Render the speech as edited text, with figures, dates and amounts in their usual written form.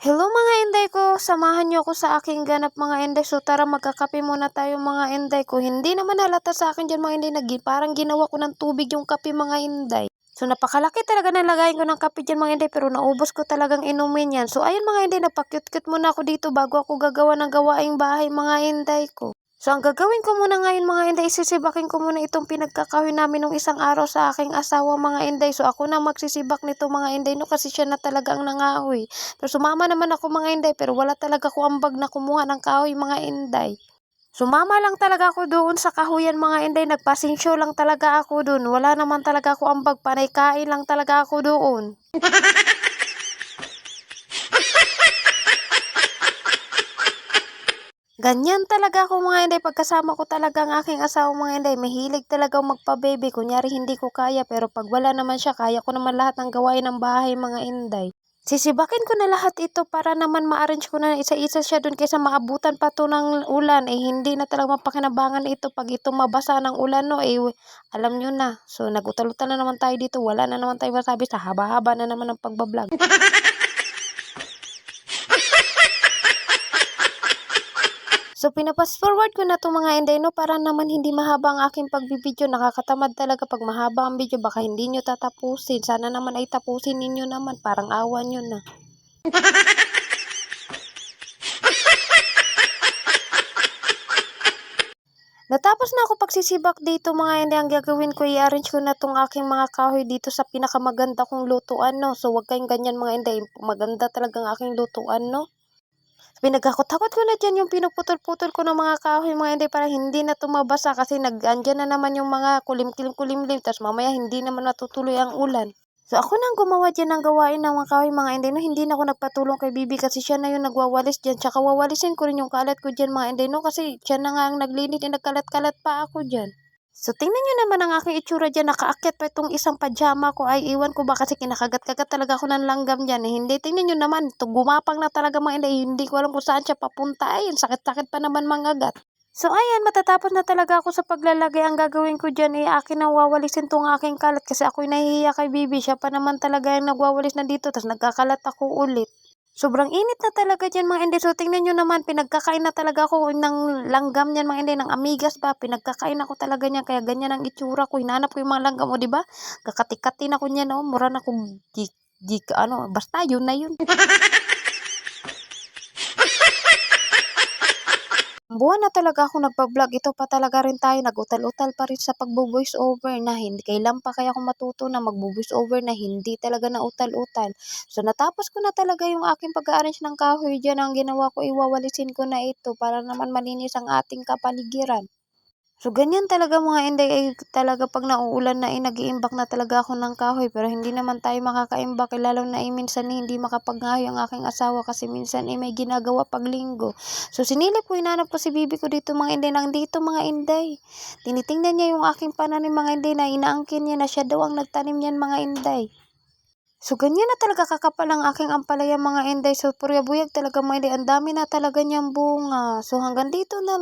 Hello mga inday ko, samahan niyo ako sa aking ganap mga inday. So tara magkakape muna tayo mga inday ko. Hindi naman halata sa akin dyan mga inday na parang ginawa ko ng tubig yung kape mga inday. So napakalaki talaga ng lagayin ko ng kape dyan mga inday pero naubos ko talagang inumin yan. So ayun mga inday, napakyut-kyut muna ako dito bago ako gagawa ng gawaing bahay mga inday ko. So ang gagawin ko muna ngayon mga inday, sisibakin ko muna itong pinagkakahoy namin nung isang araw sa aking asawa mga inday. So ako na magsisibak nito mga inday no, kasi siya na talaga ang nangahoy. Pero sumama naman ako mga inday, pero wala talaga ko ambag na kumuha ng kahoy mga inday. Sumama lang talaga ako doon sa kahuyan mga inday, nagpasinsyo lang talaga ako doon. Wala naman talaga ako ambag, panay kain lang talaga ako doon. Ganyan talaga ako mga inday, pagkasama ko talaga ang aking asawa mga inday, mahilig talagang magpa-baby. Kunyari hindi ko kaya, pero pag wala naman siya, kaya ko naman lahat ng gawain ng bahay mga inday. Sisibakin ko na lahat ito para naman ma-arrange ko na isa-isa siya dun kaysa maabutan pa to ng ulan. Eh hindi na talaga mapakinabangan ito pag ito mabasa ng ulan no. Eh alam nyo na. So nagutal-utal na naman tayo dito. Wala na naman tayo masabi sa haba-haba na naman ng pagbablog. So pinapas forward ko na to mga inday no, para naman hindi mahaba ang aking pagbibideo. Nakakatamad talaga pag mahaba ang video, baka hindi nyo tatapusin. Sana naman ay tapusin ninyo naman, parang awa nyo na. Natapos na ako pagsisibak dito mga inday, ang gagawin ko, i-arrange ko na tong aking mga kahoy dito sa pinakamaganda kong lutuan no. So wag kayong ganyan mga inday, maganda talagang aking lutuan no. Pinagkakot-hakot ko na dyan yung pinuputol-putol ko ng mga kahoy mga inday para hindi na tumabasa, kasi andyan na naman yung mga kulimlim-kulimlim, tapos mamaya hindi naman matutuloy ang ulan. So ako nang gumawa dyan ng gawain ng mga kahoy mga inday no, hindi na ako nagpatulong kay Bibi kasi siya na yung nagwawalis dyan, tsaka wawalisin ko rin yung kalat ko dyan mga inday no, kasi siya na nga ang naglinis, nagkalat-kalat pa ako dyan. So tingnan nyo naman ang aking itsura dyan, nakaakyat pa itong isang pajama ko, ay iwan ko ba kasi kinakagat-kagat talaga ako ng langgam dyan. Eh, hindi, tingnan nyo naman, gumapang na talaga mga inday, hindi ko alam kung saan siya papunta, ay sakit-sakit pa naman mangagat. So ayan, matatapos na talaga ako sa paglalagay. Ang gagawin ko dyan ay akin ang wawalisin tong aking kalat kasi ako'y nahihiya kay Bibi, siya pa naman talaga yung nagwawalis na dito, tapos nagkakalat ako ulit. Sobrang init na talaga dyan mga inday. So tingnan nyo naman, pinagkakain na talaga ako ng langgam niyan mga inday, ng amigas ba. Pinagkakain ako talaga niyan, kaya ganyan ang itsura ko. Hinanap ko yung mga langgam, o diba? Kakatikatin ako niyan, o. Mura na akong basta yun na yun. Buwan na talaga ako nagpa-vlog. Ito pa talaga rin tayo, nag-utal-utal pa rin sa pagbo-voice over na hindi. Kailan pa kaya ako matuto na magbo-voice over na hindi talaga na utal-utal. So natapos ko na talaga yung aking pag-arrange ng kahoy dyan. Ang ginawa ko, iwawalisin ko na ito para naman malinis ang ating kapaligiran. So ganyan talaga mga inday, ay talaga pag nauulan na ay nag-iimbak na talaga ako ng kahoy, pero hindi naman tayo makakaimbak, lalo na ay minsan hindi makapaghahoy ang aking asawa kasi minsan ay may ginagawa pag linggo. So sinilip ko, hinanap ko si Bibi ko dito mga inday, nandito mga inday. Tinitingnan niya yung aking pananim mga inday, na inaangkin niya na siya daw ang nagtanim niyan mga inday. So ganyan na talaga kakapal ang aking ampalaya mga inday. So purya buyag talaga mga inday, ang dami na talaga niyang bunga. So hanggang dito na lang.